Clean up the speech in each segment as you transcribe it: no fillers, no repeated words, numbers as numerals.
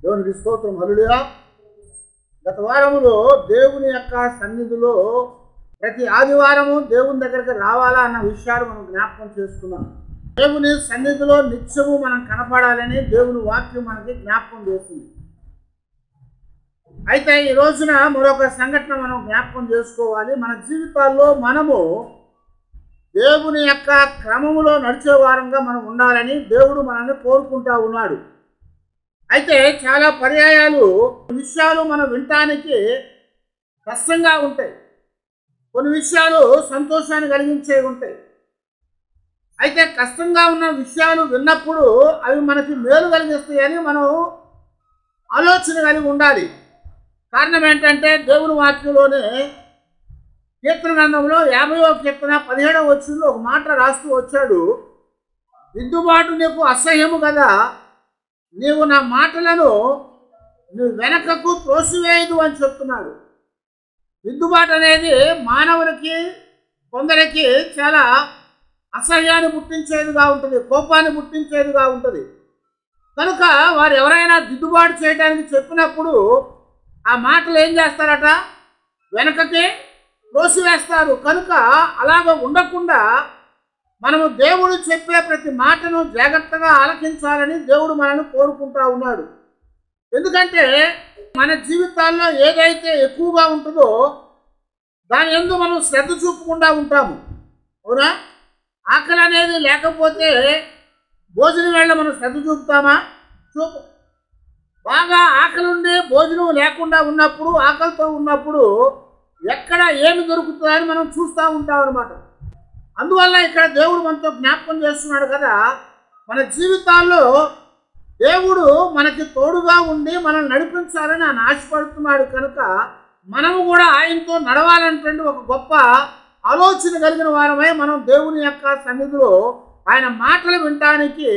దేవునికి స్తోత్రం. హల్లెలూయా. గత వారములో దేవుని యొక్క సన్నిధిలో ప్రతి ఆదివారము దేవుని దగ్గరికి రావాలా అన్న విషయాలు మనం జ్ఞాపకం చేసుకున్నాం. దేవుని సన్నిధిలో నిత్యము మనం కనపడాలని దేవుని వాక్యం మనకి జ్ఞాపకం చేస్తుంది. అయితే ఈ రోజున మరొక సంఘటన మనం జ్ఞాపకం చేసుకోవాలి. మన జీవితాల్లో మనము దేవుని యొక్క క్రమములో నడిచే వారంగా మనం ఉండాలని దేవుడు మనల్ని కోరుకుంటా ఉన్నాడు. అయితే చాలా పర్యాయాలు విషయాలు మనం వినటానికి కష్టంగా ఉంటాయి, కొన్ని విషయాలు సంతోషాన్ని కలిగించేవి ఉంటాయి. అయితే కష్టంగా ఉన్న విషయాలు విన్నప్పుడు అవి మనకి మేలు కలిగిస్తాయని మనం ఆలోచన కలిగి ఉండాలి. కారణం ఏంటంటే దేవుని వాక్యంలోనే కీర్తన గ్రంథంలో 50వ కీర్తన 17వ వచనంలో ఒక మాట రాస్తూ వచ్చాడు. దిద్దుబాటు నీకు అసహ్యము కదా, నీవు నా మాటలను నువ్వు వెనకకు త్రోసివేయదు అని చెప్తున్నాడు. దిద్దుబాటు అనేది మానవునికి కొందరికి చాలా అసహ్యాన్ని పుట్టించేదిగా ఉంటుంది, కోపాన్ని పుట్టించేదిగా ఉంటుంది. కనుక వారు ఎవరైనా దిద్దుబాటు చేయడానికి చెప్పినప్పుడు ఆ మాటలు ఏం చేస్తారట, వెనకకి త్రోసివేస్తారు. కనుక అలాగ ఉండకుండా మనము దేవుడు చెప్పే ప్రతి మాటను జాగ్రత్తగా ఆలకించాలని దేవుడు మనల్ని కోరుకుంటా ఉన్నాడు. ఎందుకంటే మన జీవితాల్లో ఏదైతే ఎక్కువగా ఉంటుందో దాని యందు మనం శ్రద్ధ చూపకుండా ఉంటాము. అవునా? ఆకలి అనేది లేకపోతే భోజనం వేళ మనం శ్రద్ధ చూపుతామా? చూపు. బాగా ఆకలి ఉండి భోజనం లేకుండా ఉన్నప్పుడు, ఆకలితో ఉన్నప్పుడు ఎక్కడ ఏమి దొరుకుతుందని మనం చూస్తూ ఉంటాం అన్నమాట. అందువల్ల ఇక్కడ దేవుడు మనతో జ్ఞాపకం చేస్తున్నాడు కదా, మన జీవితాల్లో దేవుడు మనకి తోడుగా ఉండి మనల్ని నడిపించాలని ఆయన ఆశపడుతున్నాడు. కనుక మనము కూడా ఆయనతో నడవాలంటే ఒక గొప్ప ఆలోచన కలిగిన వారమై మనం దేవుని యొక్క సన్నిధిలో ఆయన మాటలు వినటానికి,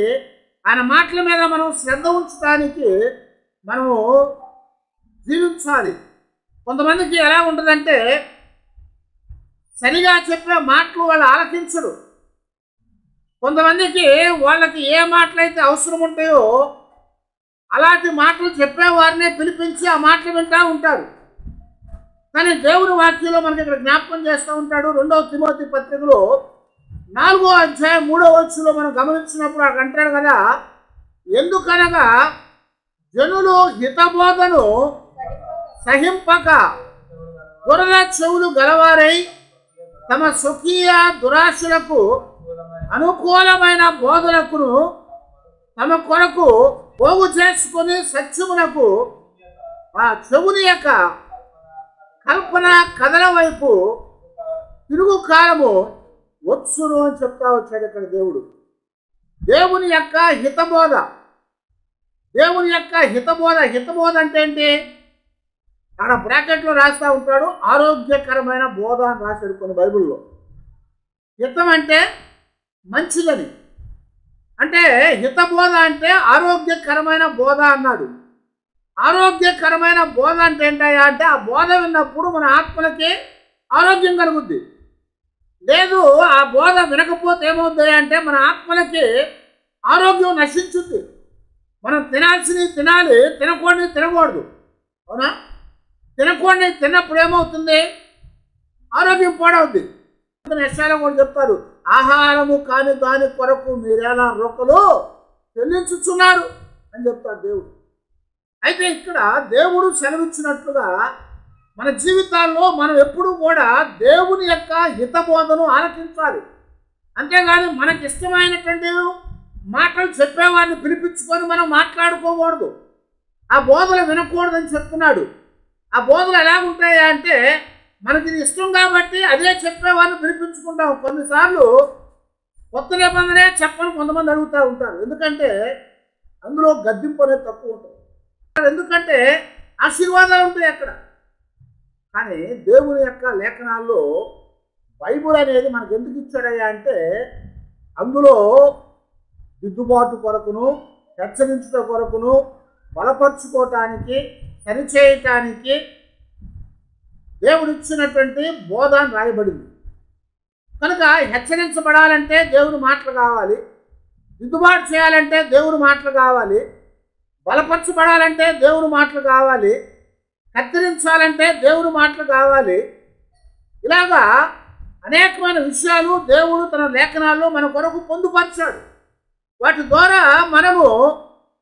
ఆయన మాటల మీద మనం శ్రద్ధ ఉంచడానికి మనము జీవించాలి. కొంతమందికి ఎలా ఉంటుందంటే సరిగా చెప్పే మాటలు వాళ్ళు ఆలకించరు. కొంతమందికి వాళ్ళకి ఏ మాటలైతే అవసరం ఉంటాయో అలాంటి మాటలు చెప్పేవారినే పిలిపించి ఆ మాటలు వింటూ ఉంటారు. కానీ దేవుని వాక్యంలో మనకి ఇక్కడ జ్ఞాపకం చేస్తూ ఉంటాడు. 2వ తిమోతి పత్రికలో 4వ అధ్యాయం 3వ వచనంలో మనం గమనించినప్పుడు అక్కడ అంటాడు కదా, ఎందుకనగా జనులు హితబోధను సహింపక దురద చెవులు గలవారై తమ స్వకీయ దురాశలకు అనుకూలమైన బోధనకును తమ కొరకు పోగు చేసుకుని సత్యమునకు ఆ చెవుని యొక్క కల్పన కథల వైపు తిరుగు కాలము వచ్చును అని చెప్తా వచ్చాడు ఇక్కడ దేవుడు. దేవుని యొక్క హితబోధ, దేవుని యొక్క హితబోధ అంటే ఏంటి? అక్కడ బ్రాకెట్లో రాస్తూ ఉంటాడు, ఆరోగ్యకరమైన బోధ అని రాశాడు కొన్ని బైబిల్లో. హితం అంటే మంచిదని, అంటే హితబోధ అంటే ఆరోగ్యకరమైన బోధ అన్నాడు. ఆరోగ్యకరమైన బోధ అంటే ఏంటయ్యా అంటే ఆ బోధ విన్నప్పుడు మన ఆత్మలకి ఆరోగ్యం కలుగుద్ది. లేదు ఆ బోధ వినకపోతే ఏమవుతుంది అంటే మన ఆత్మలకి ఆరోగ్యం నశించుద్ది. మనం తినాల్సినవి తినాలి, తినకూడదు తినకూడదు. అవునా? తినకూడదు తిన్నప్పుడు ఏమవుతుంది? ఆరోగ్యం పాడవుద్ది. యెషయాలో కూడా చెప్తారు, ఆహారము కాని దాని కొరకు మీరేలా రొక్కలు చెల్లించుచున్నారు అని చెప్తాడు దేవుడు. అయితే ఇక్కడ దేవుడు సెలవిచ్చినట్లుగా మన జీవితాల్లో మనం ఎప్పుడూ కూడా దేవుని యొక్క హితబోధను ఆలకించాలి. అంతేగాని మనకి ఇష్టమైనటువంటి మాటలు చెప్పేవాడిని పిలిపించుకొని మనం మాట్లాడుకోకూడదు. ఆ బోధలు వినకూడదని చెప్తున్నాడు. ఆ బోధలు ఎలా ఉంటాయా అంటే మనకి ఇది ఇష్టం కాబట్టి అదే చెప్పేవాడిని పిలిపించుకుంటాం. కొన్నిసార్లు కొత్త నిబంధనే చెప్పని కొంతమంది అడుగుతూ ఉంటారు. ఎందుకంటే అందులో గద్దింపు అనేది తక్కువ ఉంటుంది, ఎందుకంటే ఆశీర్వాదాలు ఉంటాయి అక్కడ. కానీ దేవుని యొక్క లేఖనాల్లో బైబుల్ అనేది మనకు ఎందుకు ఇచ్చాడయ్యా అంటే అందులో దిద్దుబాటు కొరకును, హెచ్చరించడం కొరకును, బలపరుచుకోవటానికి, సరిచేయటానికి దేవుడు ఇచ్చినటువంటి బోధ అని రాయబడింది. కనుక హెచ్చరించబడాలంటే దేవుని మాటలు కావాలి, దిద్దుబాటు చేయాలంటే దేవుని మాటలు కావాలి, బలపరచబడాలంటే దేవుని మాటలు కావాలి, కత్తిరించాలంటే దేవుని మాటలు కావాలి. ఇలాగా అనేకమైన విషయాలు దేవుడు తన లేఖనాల్లో మన కొరకు పొందుపరిచాడు. వాటి ద్వారా మనము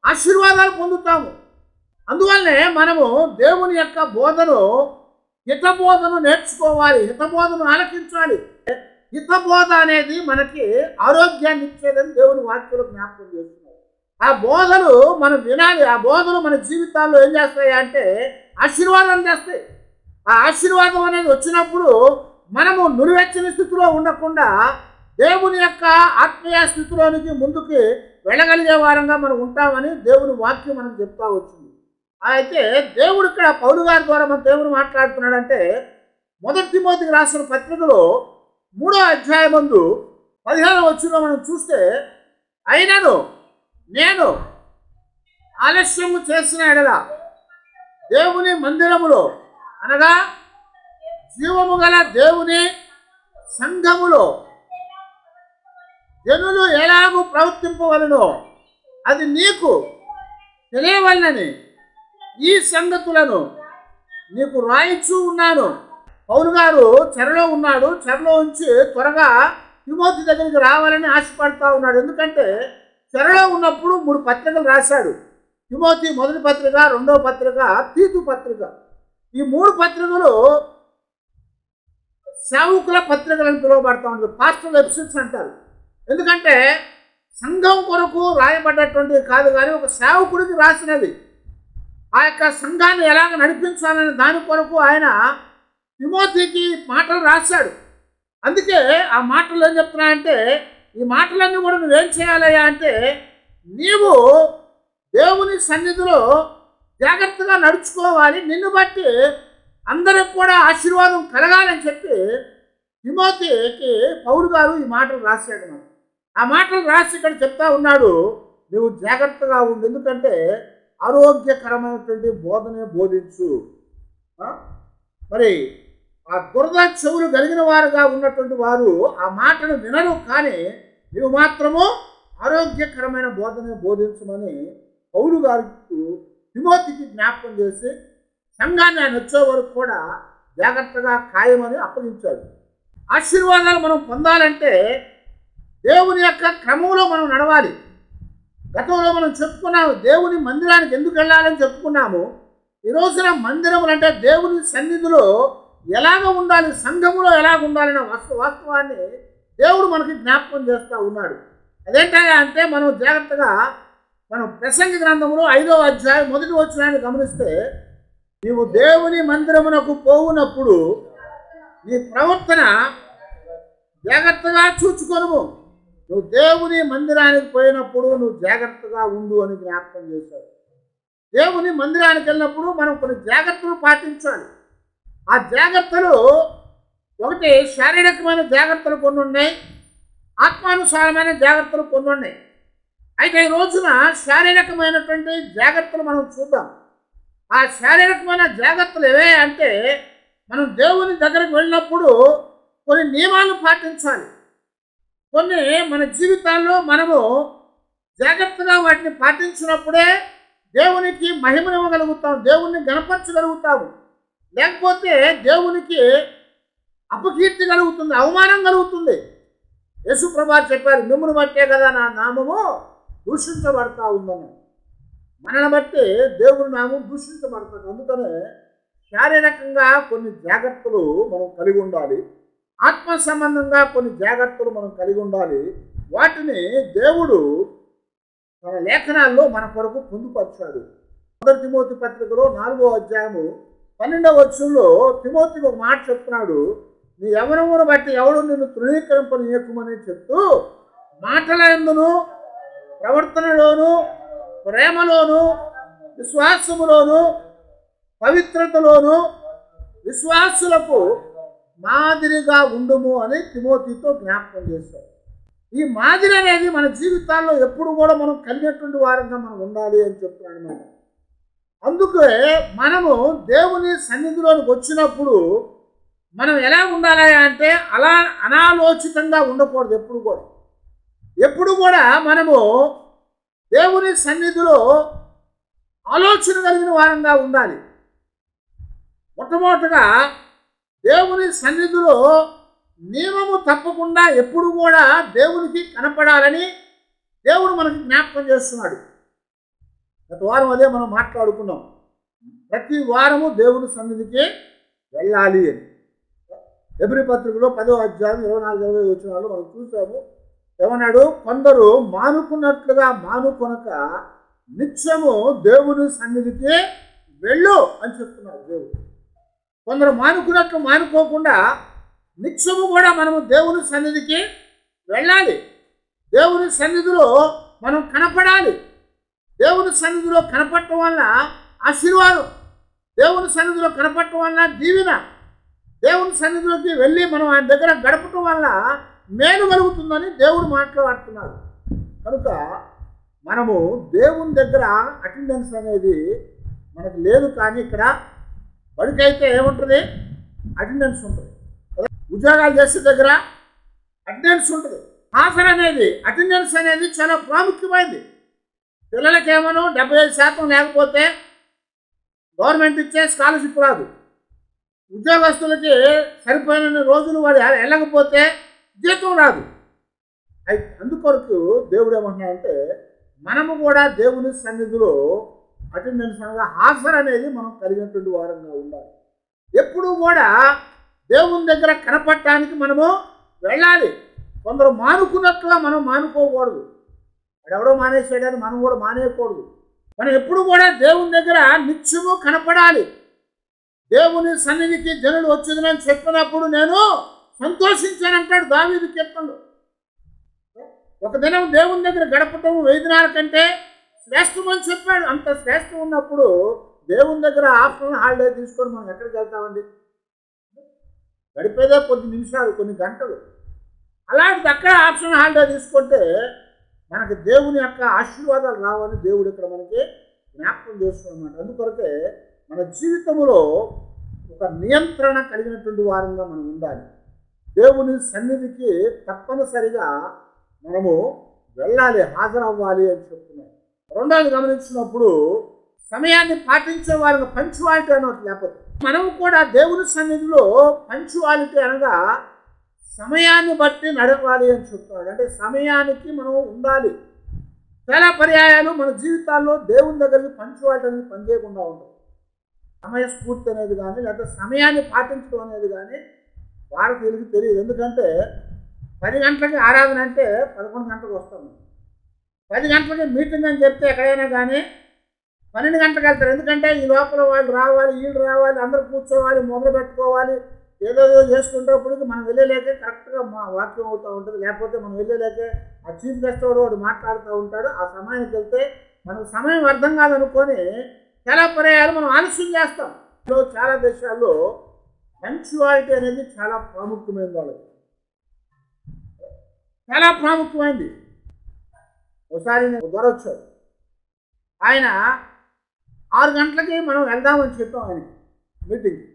ఆశీర్వాదాలు పొందుతాము. అందువల్లనే మనము దేవుని యొక్క బోధను, హితబోధను నేర్చుకోవాలి, హితబోధను ఆలకించాలి. హితబోధ అనేది మనకి ఆరోగ్యాన్ని ఇచ్చేదని దేవుని వాక్యంలో జ్ఞాపకం చేస్తున్నారు. ఆ బోధలు మనం వినాలి. ఆ బోధలు మన జీవితాల్లో ఏం చేస్తాయి అంటే ఆశీర్వాదం చేస్తాయి. ఆ ఆశీర్వాదం అనేది వచ్చినప్పుడు మనము నురివెచ్చని స్థితిలో ఉండకుండా దేవుని యొక్క ఆత్మీయ స్థితిలోనికి ముందుకు వెళ్ళగలిగే వారంగా మనం ఉంటామని దేవుని వాక్యం మనకు చెప్తా వచ్చింది. అయితే దేవుడు ఇక్కడ పౌలు గారి ద్వారా మన దేవుడు మాట్లాడుతున్నాడంటే, 1 తిమోతికి రాసిన పత్రికలో 3వ అధ్యాయమందు 15వ వచనంలో మనం చూస్తే, అయినను నేను ఆలస్యము చేసిన ఎడల దేవుని మందిరములో అనగా జీవము గల దేవుని సంఘములో జనులు ఎలాగూ ప్రవర్తింపవలనో అది నీకు తెలియవలనని ఈ సంగతులను నీకు రాయిచూ ఉన్నాను. పౌలు గారు చెరలో ఉన్నాడు. చెరలో ఉంచి త్వరగా తిమోతి దగ్గరికి రావాలని ఆశపడతా ఉన్నాడు. ఎందుకంటే చెరలో ఉన్నప్పుడు 3 పత్రికలు రాశాడు. తిమోతి మొదటి పత్రిక, 2వ పత్రిక, తీతు పత్రిక. ఈ 3 పత్రికలు సేవకుల పత్రికలను పిలువబడతా ఉంటుంది. పాస్టల్ ఎపిసోడ్స్ అంటారు. ఎందుకంటే సంఘం కొరకు రాయబడ్డటువంటిది కాదు, కానీ ఒక సేవకుడికి రాసినది. ఆ యొక్క సంఘాన్ని ఎలాగ నడిపించాలనే దాని కొరకు ఆయన తిమోతికి మాటలు రాశాడు. అందుకే ఆ మాటలు ఏం చెప్తున్నాయంటే, ఈ మాటలన్నీ కూడా నువ్వేం చేయాలయ్యా అంటే, నీవు దేవుని సన్నిధిలో జాగ్రత్తగా నడుచుకోవాలి, నిన్ను బట్టి అందరికి కూడా ఆశీర్వాదం కలగాలని చెప్పి తిమోతికి పౌలు గారు ఈ మాటలు రాశాడు. మనం ఆ మాటలు రాసి ఇక్కడ చెప్తా ఉన్నాడు, నువ్వు జాగ్రత్తగా ఉండు, ఎందుకంటే ఆరోగ్యకరమైనటువంటి బోధనే బోధించు. మరి ఆ దురద చెవులు కలిగిన వారుగా ఉన్నటువంటి వారు ఆ మాటను వినరు, కానీ నువ్వు మాత్రము ఆరోగ్యకరమైన బోధనే బోధించమని పౌలు గారికి తిమోతికి జ్ఞాపకం చేసి సంఘాన్ని ఆయన వచ్చే వరకు కూడా జాగ్రత్తగా ఖాయమని అప్పగించాడు. ఆశీర్వాదాలు మనం పొందాలంటే దేవుని యొక్క క్రమంలో మనం నడవాలి. గతంలో మనం చెప్పుకున్నాము, దేవుని మందిరానికి ఎందుకు వెళ్ళాలని చెప్పుకున్నాము. ఈ రోజున మందిరములు అంటే దేవుని సన్నిధిలో ఎలాగ ఉండాలి, సంఘములో ఎలాగ ఉండాలనే వాస్తవాన్ని దేవుడు మనకి జ్ఞాపకం చేస్తూ ఉన్నాడు. అదేంటా అంటే మనం జాగ్రత్తగా మనం ప్రసంగి గ్రంథంలో 5వ అధ్యాయం 1వ వచనాన్ని గమనిస్తే, నీవు దేవుని మందిరమునకు పోవునప్పుడు నీ ప్రవర్తన జాగ్రత్తగా చూచుకొనుము. నువ్వు దేవుని మందిరానికి పోయినప్పుడు నువ్వు జాగ్రత్తగా ఉండు అని జ్ఞాపకం చేశాడు. దేవుని మందిరానికి వెళ్ళినప్పుడు మనం కొన్ని జాగ్రత్తలు పాటించాలి. ఆ జాగ్రత్తలు ఒకటి శారీరకమైన జాగ్రత్తలు కొన్ని ఉన్నాయి, ఆత్మానుసారమైన జాగ్రత్తలు కొన్ని ఉన్నాయి. అయితే ఈ రోజున శారీరకమైనటువంటి జాగ్రత్తలు మనం చూద్దాం. ఆ శారీరకమైన జాగ్రత్తలు ఏవే అంటే, మనం దేవుని దగ్గరికి వెళ్ళినప్పుడు కొన్ని నియమాలు పాటించాలి. కొన్ని మన జీవితాల్లో మనము జాగ్రత్తగా వాటిని పాటించినప్పుడే దేవునికి మహిమనివ్వగలుగుతాం, దేవుణ్ణి గణపరచగలుగుతాము. లేకపోతే దేవునికి అపకీర్తి కలుగుతుంది, అవమానం కలుగుతుంది. యేసు ప్రభువు చెప్పారు, మిమ్మును బట్టే కదా నా నామము దూషించబడతా ఉందని. మనల్ని బట్టి దేవుని నామం దూషించబడుతుంది. అందుకనే శారీరకంగా కొన్ని జాగ్రత్తలు మనం కలిగి ఉండాలి, ఆత్మ సంబంధంగా కొన్ని జాగ్రత్తలు మనం కలిగి ఉండాలి. వాటిని దేవుడు తన లేఖనాల్లో మన కొరకు పొందుపరిచాడు. 1 తిమోతి పత్రికలో 4వ అధ్యాయము 12వ వచనంలో తిమోతికి ఒక మాట చెప్తున్నాడు, నీ యవ్వనమును బట్టి ఎవడు నిన్ను తృణీకరింపనీయకుమని చెప్తూ మాటలందును ప్రవర్తనలోను ప్రేమలోను విశ్వాసములోను పవిత్రతలోను విశ్వాసులకు మాదిరిగా ఉండుము అని తిమోతితో జ్ఞాపకం చేశారు. ఈ మాదిరి అనేది మన జీవితాల్లో ఎప్పుడు కూడా మనం కలిగేటువంటి వారంగా మనం ఉండాలి అని చెప్తున్నాడు అన్నమాట. అందుకే మనము దేవుని సన్నిధిలోకి వచ్చినప్పుడు మనం ఎలా ఉండాలి అంటే అలా అనాలోచితంగా ఉండకూడదు. ఎప్పుడు కూడా మనము దేవుని సన్నిధిలో ఆలోచన కలిగిన వారంగా ఉండాలి. మొట్టమొదటిగా దేవుని సన్నిధిలో నియమము తప్పకుండా ఎప్పుడు కూడా దేవునికి కనపడాలని దేవుడు మనకి జ్ఞాపకం చేస్తున్నాడు. గత వారం అదే మనం మాట్లాడుకున్నాం. ప్రతి వారము దేవుని సన్నిధికి వెళ్ళాలి అని. హెబ్రీ పత్రికలో 10వ అధ్యాయం 24-25 వచనాలు మనం చూసాము. ఏమన్నాడు? కొందరు మానుకున్నట్లుగా మానుకొనక నిత్యము దేవుని సన్నిధికి వెళ్ళు అని చెప్తున్నాడు దేవుడు. కొందరు మానుకున్నట్లు మానుకోకుండా నిత్యము కూడా మనము దేవుని సన్నిధికి వెళ్ళాలి. దేవుని సన్నిధిలో మనం కనపడాలి. దేవుని సన్నిధిలో కనపడటం వల్ల ఆశీర్వాదం, దేవుని సన్నిధిలో కనపడటం వల్ల దీవెన, దేవుని సన్నిధిలోకి వెళ్ళి మనం ఆయన దగ్గర గడపటం వల్ల మేలు కలుగుతుందని దేవుడు మాట్లాడుతున్నాడు. కనుక మనము దేవుని దగ్గర అటెండెన్స్ అనేది మనకు లేదు. కానీ ఇక్కడ బడికైతే ఏముంటుంది? అటెండెన్స్ ఉంటుంది. ఉద్యోగాలు చేసే దగ్గర అటెండెన్స్ ఉంటుంది. హాజరు అనేది, అటెండెన్స్ అనేది చాలా ప్రాముఖ్యమైనది. పిల్లలకేమో 75% లేకపోతే గవర్నమెంట్ ఇచ్చే స్కాలర్షిప్ రాదు. ఉద్యోగస్తులకి సరిపోయిన రోజులు వాడు వెళ్ళకపోతే జీతం రాదు. అయితే అందుకొరకు దేవుడు ఏమంటున్నాడంటే మనము కూడా దేవుని సన్నిధిలో అటెండెన్స్ అనగా హాజరు అనేది మనం కలిగినటువంటి వారంగా ఉండాలి. ఎప్పుడు కూడా దేవుని దగ్గర కనపడటానికి మనము వెళ్ళాలి. కొందరు మానుకున్నట్లుగా మనం మానుకోకూడదు. వాడెవడో మానేసాడని మనం కూడా మానేయకూడదు. మనం ఎప్పుడు కూడా దేవుని దగ్గర నిత్యము కనపడాలి. దేవుని సన్నిధికి జనులు వచ్చిందని చెప్పినప్పుడు నేను సంతోషించానంటాడు దావీదు కీర్తనలో. ఒక దినం దేవుని దగ్గర గడపటం 1000 దినాల కంటే శ్రేష్టమని చెప్పాడు. అంత శ్రేష్టం ఉన్నప్పుడు దేవుని దగ్గర ఆఫ్టర్నూన్ హాలిడే తీసుకొని మనం ఎక్కడికి వెళ్తామండి? గడిపేదే కొద్ది నిమిషాలు, కొన్ని గంటలు. అలాంటిది అక్కడ ఆప్షన్ హాలిడే తీసుకుంటే మనకి దేవుని యొక్క ఆశీర్వాదాలు రావని దేవుడు ఇక్కడ మనకి జ్ఞాపకం చేస్తున్నమాట. అందుకొరకే మన జీవితంలో ఒక నియంత్రణ కలిగినటువంటి వారంగా మనం ఉండాలి. దేవుని సన్నిధికి తప్పనిసరిగా మనము వెళ్ళాలి, హాజరవ్వాలి అని చెప్తున్నాం. రెండవది గమనించినప్పుడు సమయాన్ని పాటించే వారికి పంచువాలిటీ అనేది లేకపోతే మనము కూడా దేవుని సన్నిధిలో పంచువాలిటీ అనగా సమయాన్ని బట్టి నడవాలి అని చెప్తున్నాడు. అంటే సమయానికి మనం ఉండాలి. చాలా పర్యాయాలు మన జీవితాల్లో దేవుని దగ్గరికి పంచువాలిటీ అనేది పనిచేయకుండా ఉంటుంది. సమయస్ఫూర్తి అనేది కానీ లేకపోతే సమయాన్ని పాటించడం అనేది కానీ భారతీయులకి తెలియదు. ఎందుకంటే 10 గంటలకి ఆరాధన అంటే 11 గంటలకు వస్తాము. 10 గంటలకి మీటింగ్ అని చెప్తే ఎక్కడైనా కానీ 12 గంటలకు వెళ్తారు. ఎందుకంటే ఈ లోపల వాళ్ళు రావాలి, వీళ్ళు రావాలి, అందరూ కూర్చోవాలి, మొదలు పెట్టుకోవాలి, ఏదో చేసుకునేటప్పటికి మనం వెళ్ళలేకే కరెక్ట్గా మా వాక్యం అవుతూ ఉంటుంది. లేకపోతే మనం వెళ్ళలేకే ఆ చీఫ్ గెస్ట్ వాడు మాట్లాడుతూ ఉంటాడు. ఆ సమయానికి వెళ్తే మనకు సమయం అర్థం కాదనుకొని చాలా పర్యాయాలు మనం ఆలస్యం చేస్తాం. చాలా దేశాల్లో పంక్చువాలిటీ అనేది చాలా ప్రాముఖ్యమైనది. వాళ్ళకి చాలా ప్రాముఖ్యమైనది. ఒకసారి నేను దొరొచ్చాడు. ఆయన 6 గంటలకి మనం వెళ్దామని చెప్పాం ఆయనకి మీటింగ్కి.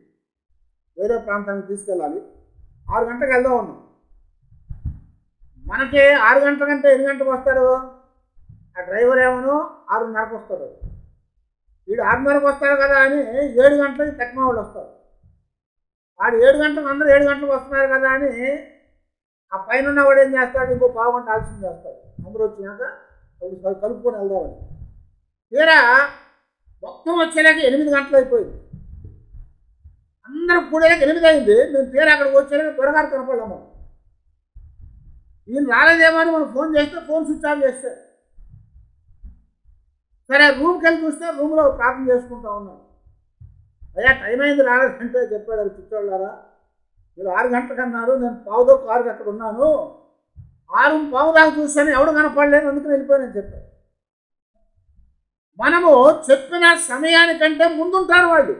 వేరే ప్రాంతానికి తీసుకెళ్ళాలి. 6 గంటలకు వెళ్దాం అన్నాం. మనకి 6 గంటల కంటే 8 గంటలకు వస్తారు. ఆ డ్రైవర్ ఏమో 6:30కు వస్తాడు. వీడు 6:30కు వస్తాడు కదా అని 7 గంటలకి తక్కువ వాళ్ళు వస్తారు. వాడు 7 గంటలకు అందరూ 7 గంటలకు వస్తున్నారు కదా అని ఆ పైన ఉన్నవాడు ఏం చేస్తాడు? ఇంకో పావు గంట ఆలస్యం చేస్తాడు. అందరూ వచ్చినాక కలుపుకొని వెళ్దామని. తీరా మొత్తం వచ్చేలాక 8 గంటలు అయిపోయింది. అందరూ కూడేలాక 8 అయింది. మేము తీరా అక్కడికి వచ్చేలాక త్వరగా కనపడలేము. ఈయన రాలేదేమో అని మనం ఫోన్ చేస్తే ఫోన్ స్విచ్ ఆఫ్ చేస్తాడు. సరే రూమ్కి వెళ్ళి చూస్తే రూమ్లో ప్రార్థన చేసుకుంటా ఉన్నాం. అయ్యా టైం అయింది రాలేదంటే చెప్పాడు. అది పిచ్చోళ్ళారా, మీరు 6 గంటలకు అన్నారు, నేను 6:15కి అక్కడ ఉన్నాను, 6:15 దాకా చూస్తాను, ఎవడు కనపడలేదు, అందుకని వెళ్ళిపోయానని చెప్పాడు. మనము చెప్పిన సమయానికంటే ముందుంటారు వాళ్ళు.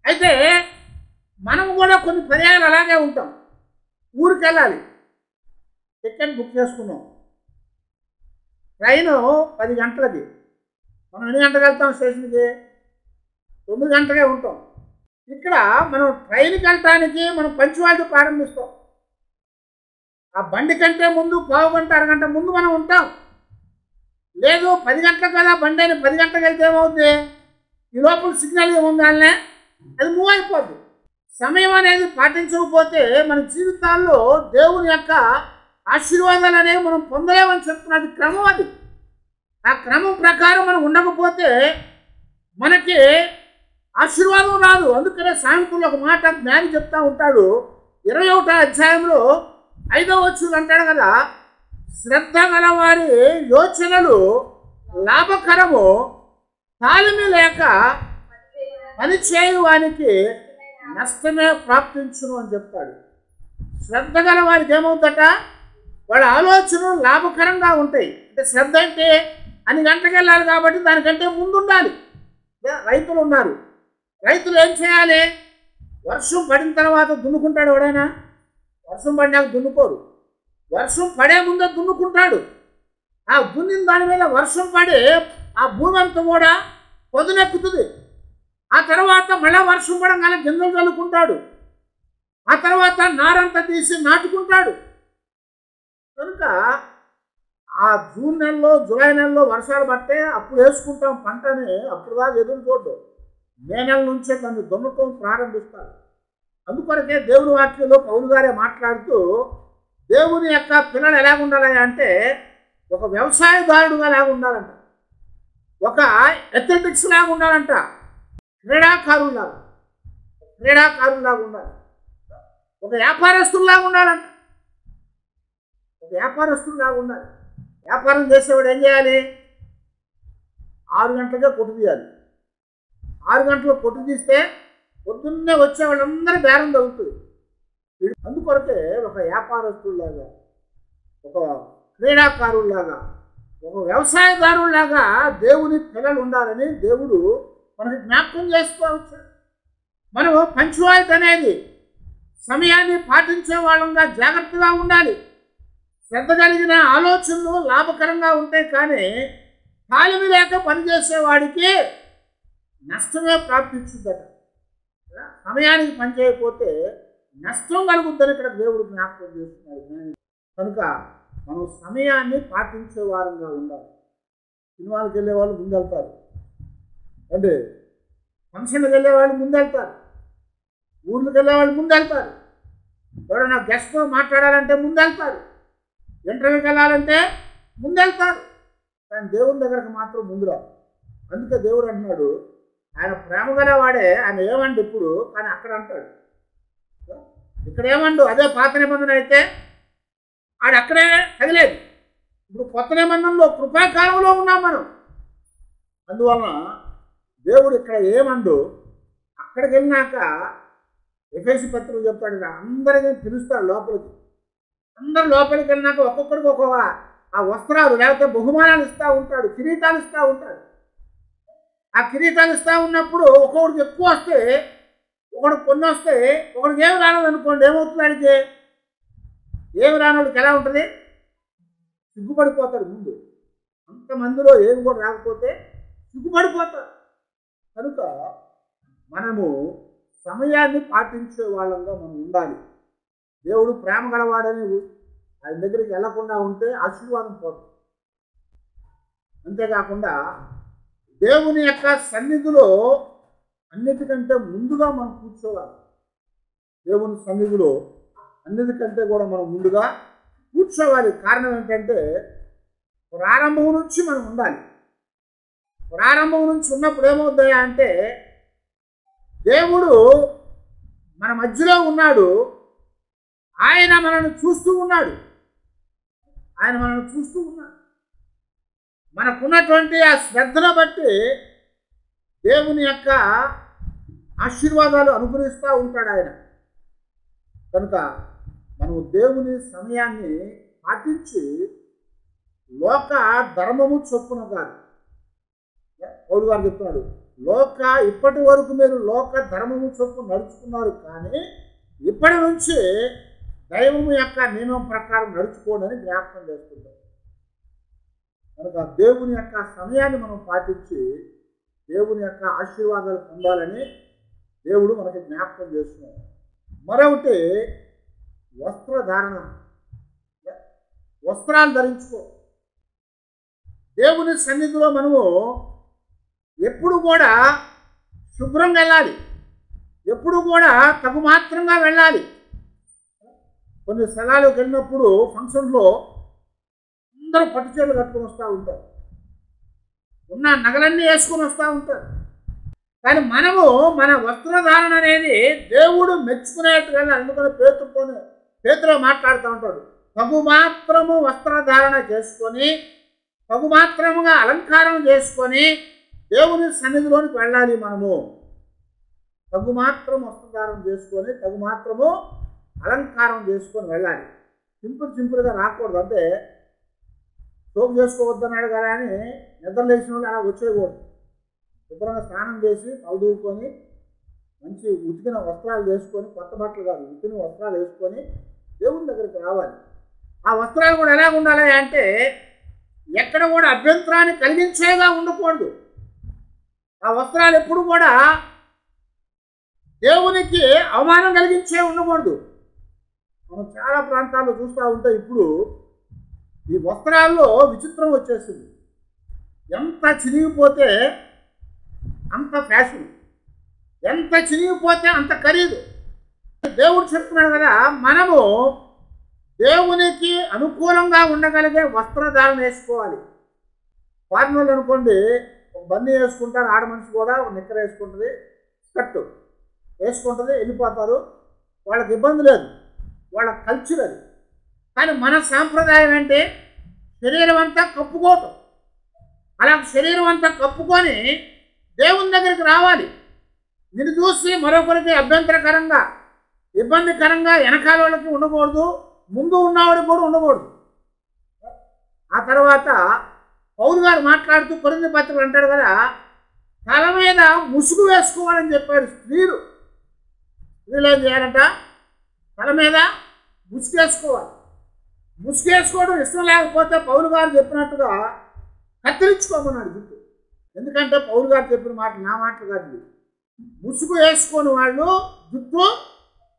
అయితే మనము కూడా కొన్ని పర్యాయాలు అలాగే ఉంటాం. ఊరికి వెళ్ళాలి, టికెట్ బుక్ చేసుకున్నాం. ట్రైను 10 గంటలకి, మనం ఎన్ని గంటలకు వెళ్తాం స్టేషన్కి? 9 గంటలకే ఉంటాం. ఇక్కడ మనం ట్రైన్కి వెళ్ళటానికి మనం పంచువాలిటీ ప్రారంభిస్తాం. ఆ బండి కంటే ముందు పావు గంట 1 గంట ముందు మనం ఉంటాం. లేదు 10 గంటలకు కదా బండి అని 10 గంటలకు వెళ్తే ఏమవుద్ది? ఈ లోపల సిగ్నల్ ఏముందాలనే అది మూవ్ అయిపోద్ది. సమయం అనేది పాటించకపోతే మన జీవితాల్లో దేవుని యొక్క ఆశీర్వాదాలు అనేవి మనం పొందలేమని చెప్తున్నది క్రమం అది. ఆ క్రమం ప్రకారం మనం ఉండకపోతే మనకి ఆశీర్వాదం రాదు. అందుకనే సాయంత్రంలో ఒక మాట జ్ఞాని చెప్తా ఉంటాడు, 21వ అధ్యాయంలో 5వ వచనం అంటాడు కదా, శ్రద్ధ గలవారి యోచనలు లాభకరము, తాళమి లేక పనిచేయువానికి నష్టమే ప్రాప్తించును అని చెప్తాడు. శ్రద్ధ గల వారికి ఏమవుతుందట, వాళ్ళ ఆలోచనలు లాభకరంగా ఉంటాయి. అంటే శ్రద్ధ అంటే అన్ని గంటలకు వెళ్ళాలి కాబట్టి దానికంటే ముందు ఉండాలి. రైతులు ఉన్నారు, రైతులు ఏం చేయాలి? వర్షం పడిన తర్వాత దున్నుకుంటాడు ఎవడైనా? వర్షం పడినాక దున్నుకోరు. వర్షం పడే ముందే దున్నుకుంటాడు. ఆ దున్నిన దాని మీద వర్షం పడి ఆ భూమి అంతా కూడా పొదునెక్కుతుంది. ఆ తర్వాత మళ్ళా వర్షం పడంగానే గింజలు చల్లుకుంటాడు. ఆ తర్వాత నారంతా తీసి నాటుకుంటాడు. కనుక ఆ జూన్ నెలలో జూలై నెలలో వర్షాలు పడితే అప్పుడు వేసుకుంటాం పంటని, అప్పుడు దాకా ఎదురు చూడ్డు. మే నెల నుంచే దాన్ని దున్నటం ప్రారంభిస్తాడు. అందుకొరకే దేవుని వాక్యంలో పౌలు గారే మాట్లాడుతూ దేవుని యొక్క పిల్లలు ఎలాగ ఉండాలి అంటే ఒక వ్యవసాయదారుడుగా లాగా ఉండాలంట, ఒక అథ్లెటిక్స్ లాగా ఉండాలంట, క్రీడాకారులాగా ఉండాలి, ఒక వ్యాపారస్తుల్లాగా ఉండాలంట, ఒక వ్యాపారస్తుల్లాగా ఉండాలి. వ్యాపారం చేసేవాడు ఏం చేయాలి? 6 గంటలకే కొట్టు తీయాలి. 6 గంటలకు కొట్టు తీస్తే పొద్దున్నే వచ్చే వాళ్ళందరూ బేరం తగ్గుతుంది. అందుకొరకే ఒక వ్యాపారస్తుల్లాగా, ఒక క్రీడాకారుల్లాగా, ఒక వ్యవసాయదారులాగా దేవుని పిల్లలు ఉండాలని దేవుడు మనకి జ్ఞాపకం చేసుకోవచ్చు. మనం పంచువాలిటీ అనేది సమయాన్ని పాటించే వాళ్ళంగా జాగ్రత్తగా ఉండాలి. శ్రద్ధ కలిగిన ఆలోచనలు లాభకరంగా ఉంటాయి, కానీ తాళమి లేక పనిచేసేవాడికి నష్టమే ప్రాప్తించుద్దట. సమయానికి పనిచేయకపోతే నష్టం కలుగుద్దని ఇక్కడ దేవుడు జ్ఞాపకం చేస్తున్నాడు. కనుక మనం సమయాన్ని పాటించే వారంగా ఉండాలి. సినిమాలకు వెళ్ళే వాళ్ళు ముందెళ్తారు, అంటే ఫంక్షన్కి వెళ్ళే వాళ్ళు ముందెళ్తారు, ఊర్లకు వెళ్ళే వాళ్ళు ముందెళ్తారు, ఎవరైనా గెస్ట్తో మాట్లాడాలంటే ముందెళ్తారు, ఇంటర్వ్యూకి వెళ్ళాలంటే ముందెళ్తారు, కానీ దేవుని దగ్గరకు మాత్రం ముందు రాదు. అందుకే దేవుడు అంటున్నాడు, ఆయన ప్రేమ గలవాడే, ఆయన ఏమండు ఇప్పుడు, కానీ అక్కడ అంటాడు, ఇక్కడ ఏమండు. అదే పాత నిబంధన అయితే ఆడు అక్కడే తగిలేదు. ఇప్పుడు కొత్త నిబంధనలో కృపాకాలంలో ఉన్నాం మనం. అందువలన దేవుడు ఇక్కడ ఏమండు, అక్కడికి వెళ్ళినాక ఎఫెసీ పత్రిక చెప్తాడు, అందరికీ పిలుస్తాడు లోపలికి. అందరు లోపలికి వెళ్ళినాక ఒక్కొక్కడికి ఒక్కొక్క ఆ వస్త్రాలు లేకపోతే బహుమానాలు ఇస్తూ ఉంటాడు, కిరీటాలు ఇస్తూ ఉంటాడు. ఆ కిరీటాలు ఇస్తూ ఉన్నప్పుడు ఒక్కొక్కడికి ఎక్కువ వస్తే, ఒకడికి కొన్ని వస్తే, ఒకడికి ఏమి రాలేదు అనుకోండి, ఏమవుతుంది? అడిగితే ఏమి రానోడికి ఎలా ఉంటుంది? సిగ్గుపడిపోతాడు. ముందు అంతమందిలో ఏమి కూడా రాకపోతే సిగ్గుపడిపోతాడు. కనుక మనము సమయాన్ని పాటించే వాళ్ళంగా మనం ఉండాలి. దేవుడు ప్రేమ గలవాడని ఆయన దగ్గరికి వెళ్లకుండా ఉంటే ఆశీర్వాదం పోతుంది. అంతేకాకుండా దేవుని యొక్క సన్నిధిలో అన్నిటికంటే ముందుగా మనం కూర్చోవాలి. దేవుని సన్నిధిలో అన్నిటికంటే కూడా మనం ముందుగా కూర్చోవాలి. కారణం ఏంటంటే ప్రారంభం నుంచి మనం ఉండాలి. ప్రారంభం నుంచి ఉన్నప్పుడు ఏమవుతాయా అంటే దేవుడు మన మధ్యలో ఉన్నాడు, ఆయన మనల్ని చూస్తూ ఉన్నాడు. మనకున్నటువంటి ఆ శ్రద్ధను బట్టి దేవుని యొక్క ఆశీర్వాదాలు అనుగ్రహిస్తూ ఉంటాడు ఆయన. కనుక మనము దేవుని సమయాన్ని పాటించి లోక ధర్మము చొప్పున కాదు. పౌలు గారు చెప్తున్నాడు, ఇప్పటి వరకు మీరు లోక ధర్మము చొప్పున నడుచుకున్నారు, కానీ ఇప్పటి నుంచి దైవము యొక్క నియమం ప్రకారం నడుచుకోండి జ్ఞాపకం చేసుకుంటాం. కనుక దేవుని యొక్క సమయాన్ని మనం పాటించి దేవుని యొక్క ఆశీర్వాదాలు పొందాలని దేవుడు మనకి జ్ఞాపకం చేస్తున్నాడు. మరొకటి వస్త్రధారణ. వస్త్రాలు ధరించుకో. దేవుని సన్నిధిలో మనము ఎప్పుడు కూడా శుభ్రంగా వెళ్ళాలి, ఎప్పుడు కూడా తగుమాత్రంగా వెళ్ళాలి. కొన్ని స్థలాలకు వెళ్ళినప్పుడు ఫంక్షన్లో అందరూ పట్టుచీరలు కట్టుకొని వస్తూ ఉంటారు, ఉన్న నగలన్నీ వేసుకొని వస్తూ ఉంటారు. కానీ మనము మన వస్త్రధారణ అనేది దేవుడు మెచ్చుకునేట్టుగా, అందుకని పేతులో మాట్లాడుతూ ఉంటాడు, తగుమాత్రము వస్త్రధారణ చేసుకొని తగుమాత్రముగా అలంకారం చేసుకొని దేవుని సన్నిధిలోనికి వెళ్ళాలి. మనము తగుమాత్రం వస్త్రధారణ చేసుకొని తగుమాత్రము అలంకారం చేసుకొని వెళ్ళాలి. సింపుల్గా రాకూడదు. అంటే సోపు చేసుకోవద్దన్నాడు కదా అని నిద్రలేసిన వాళ్ళు అలా వచ్చేయకూడదు. శుభ్రంగా స్నానం చేసి తలదూకొని మంచి ఉతికిన వస్త్రాలు వేసుకొని, కొత్త బట్టలు కాదు ఉతికిన వస్త్రాలు వేసుకొని దేవుని దగ్గరికి రావాలి. ఆ వస్త్రాలు కూడా ఎలా ఉండాలి అంటే ఎక్కడ కూడా అభ్యంతరాన్ని కలిగించేగా ఉండకూడదు. ఆ వస్త్రాలు ఎప్పుడు కూడా దేవునికి అవమానం కలిగించే ఉండకూడదు. మనం చాలా ప్రాంతాల్లో చూస్తూ ఉంటే ఇప్పుడు ఈ వస్త్రాల్లో విచిత్రం వచ్చేసింది. ఎంత చినిగిపోతే అంత ఫ్యాషన్, ఎంత చినిగిపోతే అంత ఖరీదు. దేవుడు చెప్తున్నాడు కదా, మనము దేవునికి అనుకూలంగా ఉండగలిగే వస్త్రధారణ వేసుకోవాలి. ఫారినర్లు అనుకోండి, ఒక బన్నీ వేసుకుంటారు, ఆడ మనిషి కూడా ఒక నిక్కర వేసుకుంటుంది, స్కర్ట్ వేసుకుంటుంది, వెళ్ళిపోతారు. వాళ్ళకి ఇబ్బంది లేదు, వాళ్ళ కల్చర్ అది. కానీ మన సాంప్రదాయం ఏంటి? శరీరం అంతా కప్పుకోవటం. అలా శరీరం అంతా కప్పుకొని దేవుని దగ్గరికి రావాలి. నిన్ను చూసి మరొకరికి అభ్యంతరకరంగా, ఇబ్బందికరంగా వెనకాల వాళ్ళకి ఉండకూడదు, ముందు ఉన్నవాడికి కూడా ఉండకూడదు. ఆ తర్వాత పౌలు గారు మాట్లాడుతూ కొరింథీ పత్రికలో అంటాడు కదా, తల మీద ముసుగు వేసుకోవాలని చెప్పాడు. స్త్రీలు ఏం చేయాలంట? తల మీద ముసుగేసుకోవాలి. ముసుగేసుకోవడం ఇష్టం లేకపోతే పౌలు గారు చెప్పినట్టుగా కత్తిరించుకోమన్నాడు జుట్టు. ఎందుకంటే పౌలు గారు చెప్పిన మాట నా మాటలు కాదు. ముసుగు వేసుకొని వాళ్ళు జుట్టు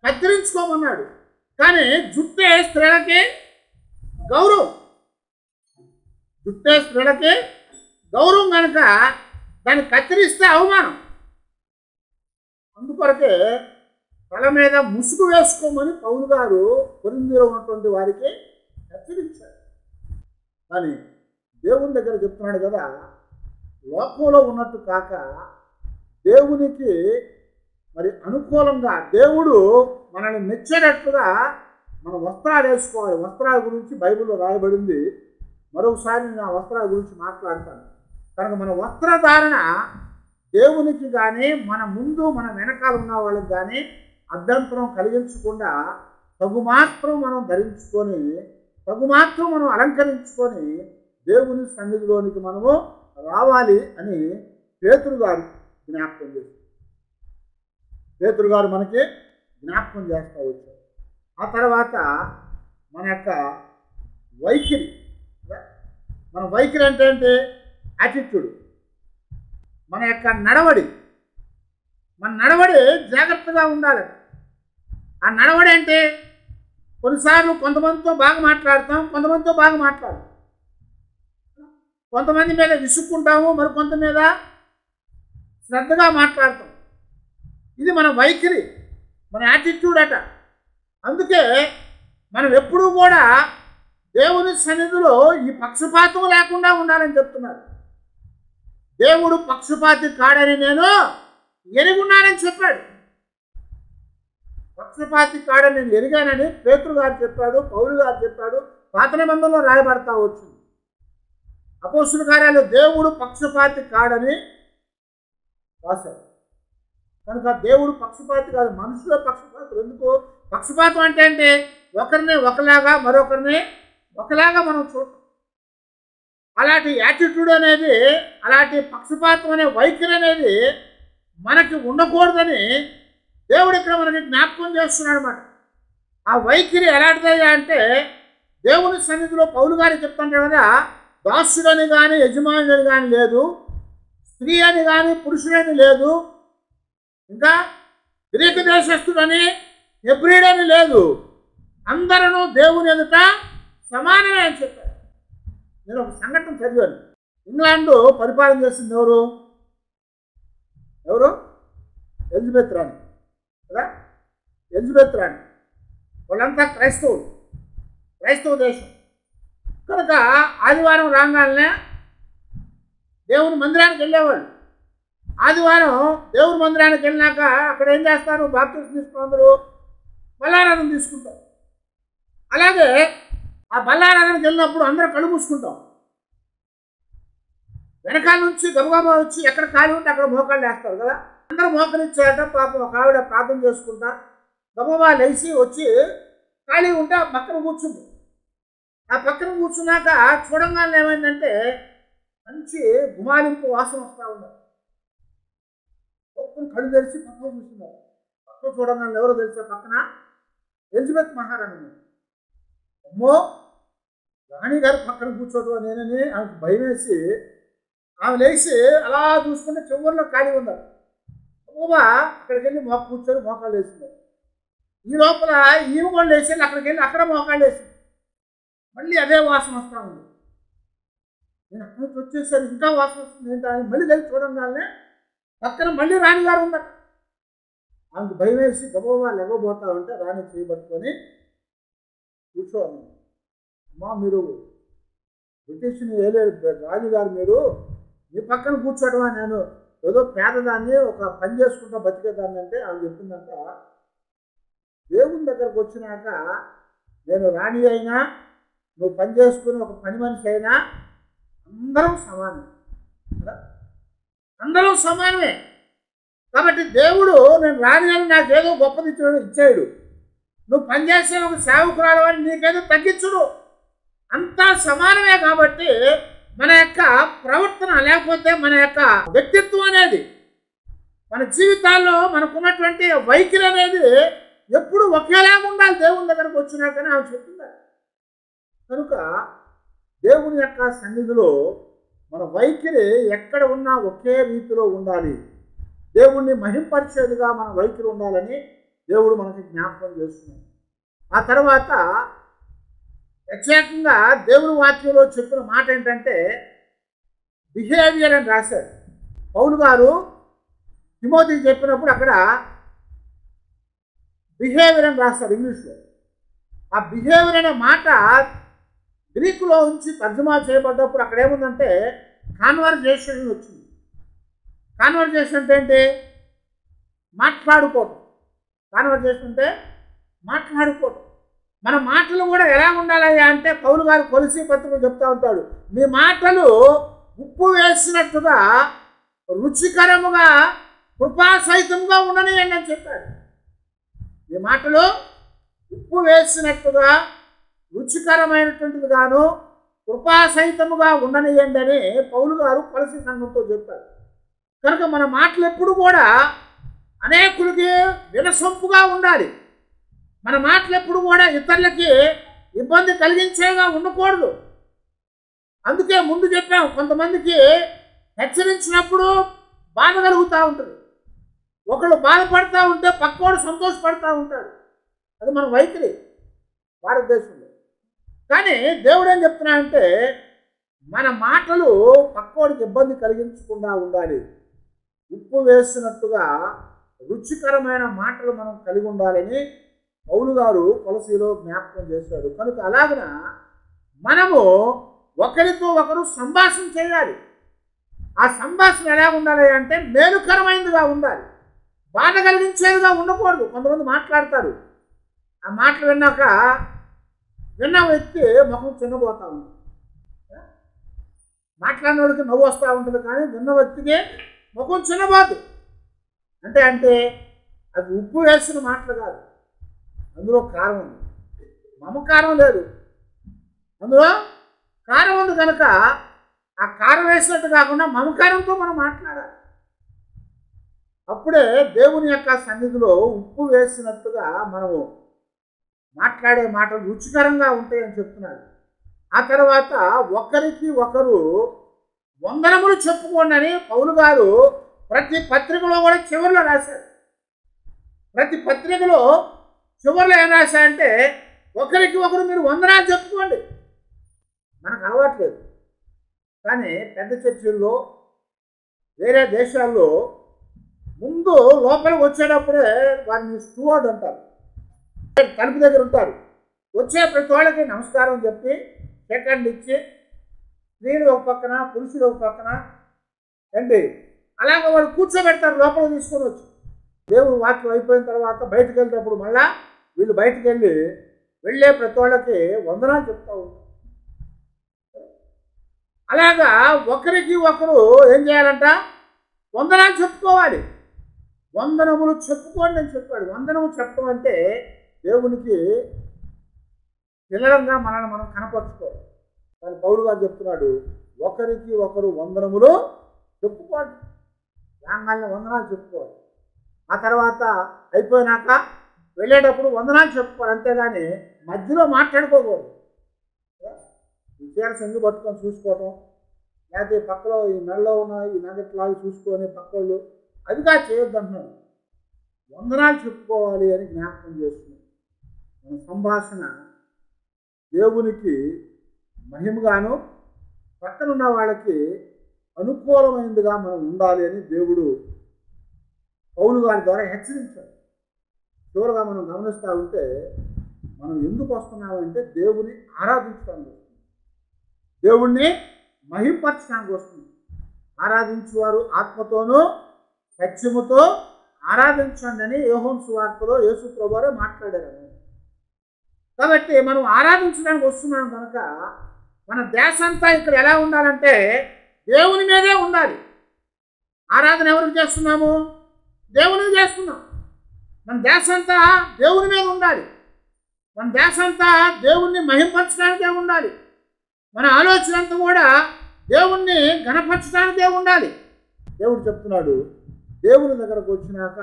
కత్తిరించుకోమన్నాడు. కానీ జుట్టే స్త్రీలకి గౌరవం, జుట్టే స్త్రీలకి గౌరవం కనుక దాన్ని కత్తిరిస్తే అవమానం. అందుకొరకే తల మీద ముసుగు వేసుకోమని పౌలు గారు కొరింథీలో ఉన్నటువంటి వారికి హెచ్చరించారు. కానీ దేవుని దగ్గర చెప్తున్నాడు కదా, లోకంలో ఉన్నట్టు కాక దేవునికి మరి అనుకూలంగా దేవుడు మనల్ని మెచ్చేటట్టుగా మన వస్త్రాలు వేసుకోవాలి. వస్త్రాల గురించి బైబిల్లో రాయబడింది. మరొకసారి నేను ఆ వస్త్రాల గురించి మాట్లాడతాను. కనుక మన వస్త్రధారణ దేవునికి కానీ మన ముందు మన వెనకాల ఉన్న వాళ్ళకి కానీ అభ్యంతరం కలిగించకుండా తగుమాత్రం మనం ధరించుకొని, తగుమాత్రం మనం అలంకరించుకొని దేవుని సన్నిధిలోనికి మనము రావాలి అని పేతురు గారు జ్ఞాపకం చేస్తారు. పేతురు గారు మనకి జ్ఞాపకం చేస్తూ వచ్చారు. ఆ తర్వాత మన యొక్క వైఖరి, మన వైఖరి అంటే ఏంటి? యాటిట్యూడ్, మన యొక్క నడవడి. మన నడవడి జాగ్రత్తగా ఉండాలి. ఆ నడవడి అంటే కొన్నిసార్లు కొంతమందితో బాగా మాట్లాడతాం, కొంతమందితో బాగా మాట్లాడతాం, కొంతమంది మీద విసుక్కుంటాము, మరి కొంత మీద శ్రద్ధగా మాట్లాడతాం. ఇది మన వైఖరి, మన యాటిట్యూడ్ అట. అందుకే మనం ఎప్పుడూ కూడా దేవుని సన్నిధిలో ఈ పక్షపాతం లేకుండా ఉండాలని చెప్తున్నారు. దేవుడు పక్షపాతి కాడని నేను ఎరుగున్నానని చెప్పాడు. పక్షపాతి కాడని నేను ఎరిగానని పేతురు గారు చెప్పాడు, పౌలు గారు చెప్పాడు. పాత నిబంధనలో రాయబడతా వచ్చింది. అపోస్తుల కార్యాలు దేవుడు పక్షపాతి కాడని రాశాడు. కనుక దేవుడు పక్షపాతి కాదు, మనుషుల పక్షపాతులు. ఎందుకు పక్షపాతం అంటే ఒకరిని ఒకలాగా మరొకరిని ఒకలాగా మనం చూడటం. అలాంటి యాటిట్యూడ్ అనేది, అలాంటి పక్షపాతం అనే వైఖరి అనేది మనకి ఉండకూడదని దేవుడు ఇక్కడ మనకి జ్ఞాపకం చేస్తున్నాడు అన్నమాట. ఆ వైఖరి ఎలాంటిదయ్యా అంటే దేవుని సన్నిధిలో పౌలు గారు చెప్తుంటాడు కదా, దాసుడని కానీ యజమానుడని కానీ లేదు, స్త్రీ అని కానీ పురుషుడని లేదు, ఇంకా గ్రీకు దేశస్థుడని హెబ్రీడని లేదు, అందరూ దేవుని ఎదుట సమానమే అని చెప్పారు. నేను ఒక సంఘటన చదివాను. ఇంగ్లాండ్ పరిపాలన చేసింది ఎవరు? ఎవరు? ఎలిజబెత్ రాణి కదా. ఎలిజబెత్ రాణి వాళ్ళంతా క్రైస్తవ దేశం కనుక ఆదివారం రాగానే దేవుని మందిరానికి వెళ్ళేవాళ్ళు. ఆదివారం దేవుని మందిరానికి వెళ్ళినాక అక్కడ ఏం చేస్తారు? బాప్తిస్మం తీసుకుని అందరూ బల్లారాధన తీసుకుంటారు. అలాగే ఆ బల్లారాధనకి వెళ్ళినప్పుడు అందరూ కళ్ళు మూసుకుంటాం. వెనకాల నుంచి గబగబా వచ్చి ఎక్కడ ఖాళీ ఉంటే అక్కడ మోకాళ్ళు వేస్తారు కదా. అందరూ మోకరించారట. పాపం ఒక ఆవిడ ప్రార్థన చేసుకుంటా గబగబా లేచి వచ్చి ఖాళీ ఉంటే ఆ పక్కన కూర్చుంది. ఆ పక్కన కూర్చున్నాక చూడంగానే ఏమైందంటే మంచి గుమాలింపు వాసన వస్తూ ఉన్నారు. ఒక్కరు కళ్ళు తెరిచి పక్కన చూస్తున్నారు. పక్కన చూడంగానే ఎవరో తెలిసే పక్కన ఎలిజబెత్ మహారాణి. అమ్మో, రాణిగారు పక్కన కూర్చోవడం నేనని ఆమెకు భయం వేసి ఆమె లేచి అలా చూసుకుంటే చివరిలో ఖాళీ ఉన్నారు. అమ్మా అక్కడికి వెళ్ళి కూర్చొని మోకాళ్ళు వేసింది. ఈ లోపల ఈమె కూడా లేచి అక్కడికి వెళ్ళి అక్కడ మోకాళ్ళు వేసింది. మళ్ళీ అదే వాసన వస్తూ ఉంది. నేను అక్కడి నుంచి వచ్చేసరి ఇంకా వాసన వస్తుంది ఏంటా అని మళ్ళీ వెళ్ళి చూడంగానే పక్కన మళ్ళీ రాణిగారు ఉందట. ఆమెకు భయం వేసి గబగబా లెగబోతా ఉంటే రాణి చేయబట్టుకొని కూర్చోవాలి. అమ్మా మీరు బ్రిటిష్ని వేయలేరు రాజుగారు, మీరు మీ పక్కన కూర్చోవడమా, నేను ఏదో పేదదాన్ని ఒక పని చేసుకుంటా బతికేదాన్ని అంటే ఆమె చెప్పిందంట, దేవుని దగ్గరకు వచ్చినాక నేను రాణి అయినా నువ్వు పని చేసుకుని ఒక పని మనిషి అయినా అందరం సమానమే, అందరం సమానమే. కాబట్టి దేవుడు నేను రాణి అని నాకేదో గొప్పది ఇచ్చాడు, నువ్వు పనిచేసే ఒక సేవకురాలు అని నీకేదో తగ్గించుడు, అంతా సమానమే. కాబట్టి మన యొక్క ప్రవర్తన లేకపోతే మన యొక్క వ్యక్తిత్వం అనేది, మన జీవితాల్లో మనకున్నటువంటి వైఖరి అనేది ఎప్పుడు ఒకేలాగా ఉండాలి దేవుని దగ్గరకు వచ్చినాకనే ఆమె చెప్తుంది. కనుక దేవుని యొక్క సన్నిధిలో మన వైఖరి ఎక్కడ ఉన్నా ఒకే రీతిలో ఉండాలి. దేవుణ్ణి మహింపరిచేదిగా మన వైఖరి ఉండాలని దేవుడు మనకి జ్ఞాపకం చేస్తున్నాడు. ఆ తర్వాత ప్రత్యేకంగా దేవుని వాక్యంలో చెప్పిన మాట ఏంటంటే బిహేవియర్ అని రాశారు. పౌలు గారు తిమోతికి చెప్పినప్పుడు అక్కడ బిహేవియర్ అని రాస్తాడు ఇంగ్లీష్లో. ఆ బిహేవియర్ అనే మాట గ్రీకులో ఉంచి తర్జుమా చేయబడ్డప్పుడు అక్కడ ఏముందంటే కాన్వర్జేషన్ వచ్చింది. కాన్వర్జేషన్ అంటే ఏంటి? మాట్లాడుకోవటం. కాన్వర్జేషన్ అంటే మాట్లాడుకోవటం. మన మాటలు కూడా ఎలా ఉండాలయ్యా అంటే పౌలు గారు కొలిసి పత్రికలో చెప్తా ఉంటాడు, మీ మాటలు ఉప్పు వేసినట్టుగా రుచికరముగా కృపాసహితంగా ఉండనియండి అని చెప్పాడు. మీ మాటలు ఉప్పు వేసినట్టుగా రుచికరమైనటువంటిది గాను కృపాసహితముగా ఉండనియండి అని పౌలు గారు కొలసి సంఘంతో చెప్పారు. కనుక మన మాటలు ఎప్పుడు కూడా అనేకులకి వినసొంపుగా ఉండాలి. మన మాటలు ఎప్పుడు కూడా ఇతరులకి ఇబ్బంది కలిగించేగా ఉండకూడదు. అందుకే ముందు చెప్పాం, కొంతమందికి హెచ్చరించినప్పుడు బాధ కలుగుతూ ఉంటుంది. ఒకళ్ళు బాధపడుతూ ఉంటే పక్కోడు సంతోషపడుతూ ఉంటాడు. అది మన వైఖరి భారతదేశంలో. కానీ దేవుడు ఏం చెప్తున్నాడంటే మన మాటలు పక్కోడికి ఇబ్బంది కలిగించకుండా ఉండాలి. ఉప్పు వేసినట్టుగా రుచికరమైన మాటలు మనం కలిగి ఉండాలని పౌలు గారు కొలసీలో జ్ఞాపకం చేశాడు. కనుక అలాగన మనము ఒకరితో ఒకరు సంభాషణ చేయాలి. ఆ సంభాషణ ఎలా ఉండాలి అంటే మేలుకరమైనదిగా ఉండాలి, బాధ కలిగించేదిగా ఉండకూడదు. కొంతమంది మాట్లాడతారు, ఆ మాటలు విన్నాక విన్న వ్యక్తి ముఖం చిన్నపోతూ ఉంటుంది. మాట్లాడినోడికి నవ్వు వస్తూ ఉంటుంది, కానీ విన్న వ్యక్తికి ముఖం చిన్నపోదు. అంటే అది ఉప్పు వేసిన మాటలు కాదు, అందులో కారం ఉంది. మమకారం లేదు, అందులో కారం ఉంది. కనుక ఆ కారం వేసినట్టు కాకుండా మమకారంతో మనం మాట్లాడాలి. అప్పుడే దేవుని యొక్క సన్నిధిలో ఉప్పు వేసినట్టుగా మనము మాట్లాడే మాటలు రుచికరంగా ఉంటాయని చెప్తున్నాడు. ఆ తర్వాత ఒకరికి ఒకరు వందనములు చెప్పుకోండి అని పౌలు గారు ప్రతి పత్రికలో కూడా చివరిలో రాశారు. ప్రతి పత్రికలో చివరిలో ఏం రాశారంటే ఒకరికి ఒకరు మీరు వందనాలు చెప్పుకోండి. మనకు అలవాట్లేదు. కానీ పెద్ద చర్చిల్లో వేరే దేశాల్లో ముందు లోపలికి వచ్చేటప్పుడే వారిని స్టూవర్డ్ అంటారు, తలుపు దగ్గర ఉంటారు. వచ్చే ప్రతి వాళ్ళకి నమస్కారం చెప్పి సెకండ్ ఇచ్చి, స్త్రీలు ఒక పక్కన పురుషులు ఒక పక్కన అండి అలాగే వాళ్ళు కూర్చోబెడతారు. లోపలికి తీసుకొని వచ్చి దేవుడు వాక్యం అయిపోయిన తర్వాత బయటకు వెళ్ళేటప్పుడు మళ్ళా వీళ్ళు బయటకు వెళ్ళే ప్రతి వాళ్ళకి వందనాలు చెప్తా ఉంటారు. అలాగా ఒకరికి ఒకరు ఏం చేయాలంట? వందనాలు చెప్పుకోవాలి. వందనములు చెప్పుకోండి అని చెప్పాడు. వందనము చెప్పడం అంటే దేవునికి పిల్లలంగా మనల్ని మనం కనపరుచుకోవాలి. కానీ పౌలు గారు చెప్తున్నాడు, ఒకరికి ఒకరు వందనములు చెప్పుకోండి. రాగానే వందనాలు చెప్పుకోవాలి. ఆ తర్వాత అయిపోయినాక వెళ్ళేటప్పుడు వందనాలు చెప్పుకోవాలి, అంతేగాని మధ్యలో మాట్లాడుకోకూడదు. విషయాలు సంగి పట్టుకొని చూసుకోవటం, లేకపోతే పక్కలో ఈ మెడలో ఉన్న ఈ నగట్లాగి చూసుకొని పక్కళ్ళు అదిగా చేయొద్దు అంటున్నాడు. వందనాలు చెప్పుకోవాలి అని జ్ఞాపకం చేస్తున్నాడు. మన సంభాషణ దేవునికి మహిమగాను పక్కనున్న వాళ్ళకి అనుకూలమైనదిగా మనం ఉండాలి అని దేవుడు పౌలు గారి ద్వారా హెచ్చరించాడు. చివరిగా మనం గమనిస్తూ ఉంటే మనం ఎందుకు వస్తున్నామంటే దేవుని ఆరాధించడానికి వస్తుంది, దేవుణ్ణి మహిమపరచడానికి వస్తుంది. ఆరాధించేవారు ఆత్మతోనూ సత్యముతో ఆరాధించండి అని యోహాను సువార్తలో యేసు ప్రభువారే మాట్లాడారు. కాబట్టి మనం ఆరాధించడానికి వస్తున్నాం కనుక మన దేశంతా ఇక్కడ ఎలా ఉండాలంటే దేవుని మీదే ఉండాలి. ఆరాధన ఎవరికి చేస్తున్నాము? దేవునికి చేస్తున్నాం. మన దేశంతా దేవుని మీద ఉండాలి. మన దేశంతా దేవుణ్ణి మహింపరచడానికే ఉండాలి. మన ఆలోచన అంతా కూడా దేవుణ్ణి ఘనపరచడానికే ఉండాలి. దేవుడు చెప్తున్నాడు, దేవుని దగ్గరకు వచ్చినాక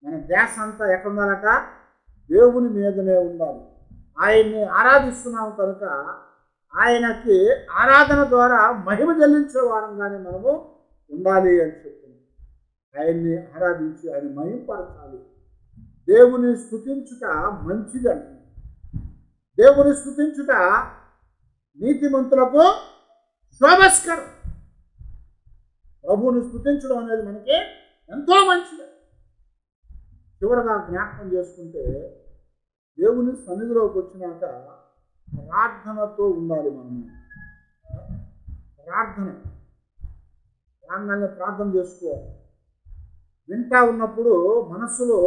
మన దేశంతా ఎక్కడ ఉండాలట? దేవుని మీదనే ఉండాలి. ఆయన్ని ఆరాధిస్తున్నాం కనుక ఆయనకి ఆరాధన ద్వారా మహిమ చెల్లించే వారంగానే మనము ఉండాలి అని చెప్తున్నాం. ఆయన్ని ఆరాధించి ఆయన మహిమపరచాలి. దేవుని స్తుతించుట మంచిది అంటున్నాడు. దేవుని స్తుతించుట నీతిమంతులకు శోభస్కరం. ప్రభువుని స్తుతించడం అనేది మనకి ఎంతో మంచిది. చివరగా జ్ఞాపకం చేసుకుంటే దేవుని సన్నిధిలోకి వచ్చినాక ప్రార్థనతో ఉండాలి. మనము ప్రార్థన ప్రార్థన చేసుకోవాలి. వింటా ఉన్నప్పుడు మనసులో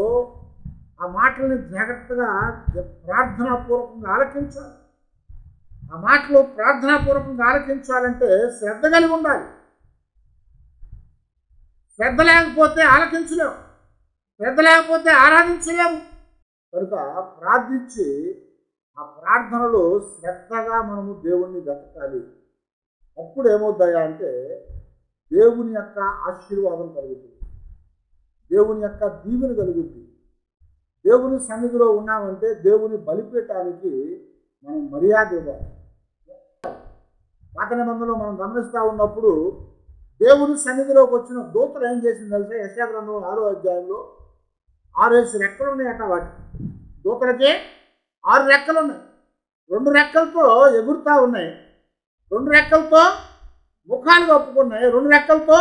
ఆ మాటల్ని జాగ్రత్తగా ప్రార్థనాపూర్వకంగా ఆలకించాలి. ఆ మాటలు ప్రార్థనాపూర్వకంగా ఆలకించాలంటే శ్రద్ధ కలిగి ఉండాలి. శ్రద్ధ లేకపోతే ఆలకించలేము, శ్రద్ధ లేకపోతే ఆరాధించలేము. కనుక ప్రార్థించి ఆ ప్రార్థనలో శ్రద్ధగా మనము దేవుణ్ణి వెతకాలి. అప్పుడు ఏమవుతాయా అంటే దేవుని యొక్క ఆశీర్వాదం కలుగుతుంది, దేవుని యొక్క దీవెన కలుగుతుంది. దేవుని సన్నిధిలో ఉన్నామంటే దేవుని బలిపీఠానికి మనం మర్యాద ఇవ్వాలి. పాత నిబంధనలో మనం గమనిస్తూ ఉన్నప్పుడు దేవుని సన్నిధిలోకి వచ్చిన దూతలు ఏం చేసింది తెలిసే? యెషయా గ్రంథం 6వ అధ్యాయంలో 6 రెక్కలు ఉన్నాయట. వాటి దూతలకి 6 రెక్కలు ఉన్నాయి. 2 రెక్కలతో ఎగురుతూ ఉన్నాయి, 2 రెక్కలతో ముఖాలు కప్పుకున్నాయి, 2 రెక్కలతో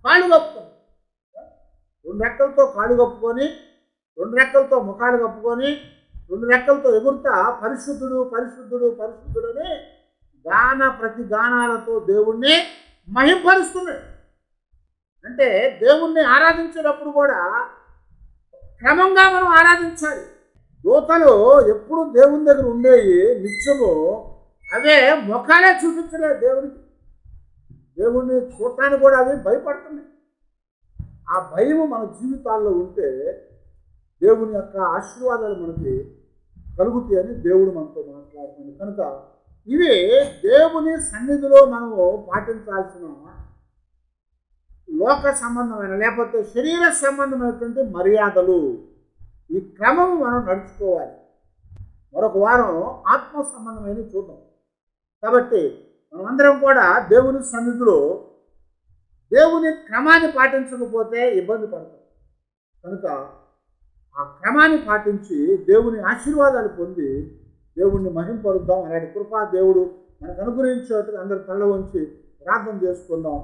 కాళ్ళు కప్పుకున్నాయి. 2 రెక్కలతో కాళ్ళు కప్పుకొని, 2 రెక్కలతో ముఖాలు కప్పుకొని, 2 రెక్కలతో ఎగురుతా పరిశుద్ధుడు పరిశుద్ధుడు పరిశుద్ధుడు అని ప్రతి గానాలతో దేవుణ్ణి మహింపరుస్తున్నాయి. అంటే దేవుణ్ణి ఆరాధించేటప్పుడు కూడా క్రమంగా మనం ఆరాధించాలి. దూతలు ఎప్పుడు దేవుని దగ్గర ఉండేవి నిత్యము అవే ముఖాలే చూపించలేదు దేవునికి. దేవుణ్ణి చూడటానికి కూడా అవి భయపడుతున్నాయి. ఆ భయము మన జీవితాల్లో ఉంటే దేవుని యొక్క ఆశీర్వాదాలు మనకి కలుగుతాయని దేవుడు మనతో మాట్లాడుతుంది. కనుక ఇవి దేవుని సన్నిధిలో మనము పాటించాల్సిన లోక సంబంధమైన లేకపోతే శరీర సంబంధమైనటువంటి మర్యాదలు. ఈ క్రమం మనం నడుచుకోవాలి. మరొక వారం ఆత్మ సంబంధమైన చూద్దాం. కాబట్టి మనమందరం కూడా దేవుని సన్నిధిలో దేవుని క్రమాన్ని పాటించకపోతే ఇబ్బంది పడతాం. కనుక ఆ క్రమాన్ని పాటించి దేవుని ఆశీర్వాదాలు పొంది దేవుణ్ణి మహింపరుద్దాం. అలాంటి కృపా దేవుడు మనకు అనుగ్రహించేట్టుగా అందరూ తల్ల వంచి ప్రార్థన చేసుకుందాం.